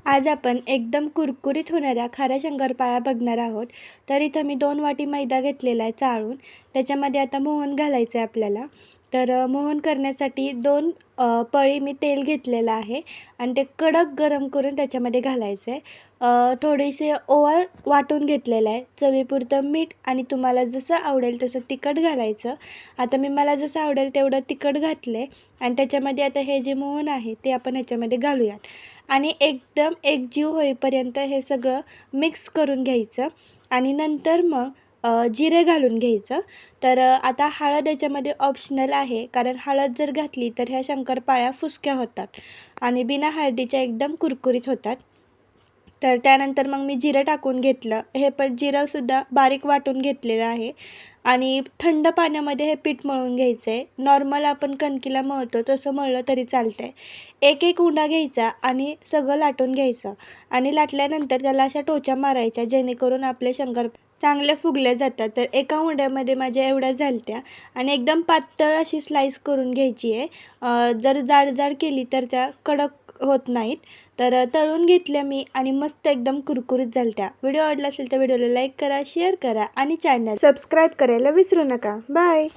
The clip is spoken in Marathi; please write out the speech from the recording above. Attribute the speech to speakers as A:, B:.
A: आज आपण एकदम कुरकुरीत होणाऱ्या खाऱ्या शंकरपाळ्या बघणार आहोत. तर इथं मी 2 वाटी मैदा घेतलेला आहे चाळून. त्याच्यामध्ये आता मोहन घालायचं आहे आपल्याला. तर मोहन करण्यासाठी 2 पळी मी तेल घेतलेलं आहे आणि ते कडक गरम करून त्याच्यामध्ये घालायचं आहे. थोडीशी ओवा वाटून घेतलेला आहे, चवीपुरतं मीठ आणि तुम्हाला जसं आवडेल तसं तिखट घालायचं. आता मला जसं आवडेल तेवढं तिखट घातलं आहे आणि त्याच्यामध्ये आता हे जे मोहन आहे ते आपण ह्याच्यामध्ये घालूयात आणि एकदम एकजीव होईपर्यंत हे सगळं मिक्स करून घ्यायचं आणि नंतर मग जिरे घालून घ्यायचं. तर आता हळद याच्यामध्ये ऑप्शनल आहे, कारण हळद जर घातली तर ह्या शंकरपाळ्या फुसक्या होतात आणि बिना हळदीच्या एकदम कुरकुरीत होतात. तर त्यानंतर मग मी जिरं टाकून घेतलं. हे पण जिरंसुद्धा बारीक वाटून घेतलेलं आहे आणि थंड पाण्यामध्ये हे पीठ मळून घ्यायचं आहे. नॉर्मल आपण कणकीला मळतो तसं मळलं तरी चालतं आहे. एक एक उंडा घ्यायचा आणि सगळं लाटून घ्यायचं आणि लाटल्यानंतर त्याला अशा टोचा मारायच्या, जेणेकरून आपले चांगले फुगले जातात. तर एका उंड्यामध्ये माझ्या एवढ्या झालत्या आणि एकदम पातळ अशी स्लाईस करून घ्यायची आहे. जर जाड केली तर त्या कडक होत नाहीत. तर तळून घेतल्या मी आणि मस्त एकदम कुरकुरीत झालत्या. व्हिडिओ आवडला असेल तर व्हिडिओला लाईक करा, शेअर करा आणि चॅनल सबस्क्राईब करायला विसरू नका. बाय.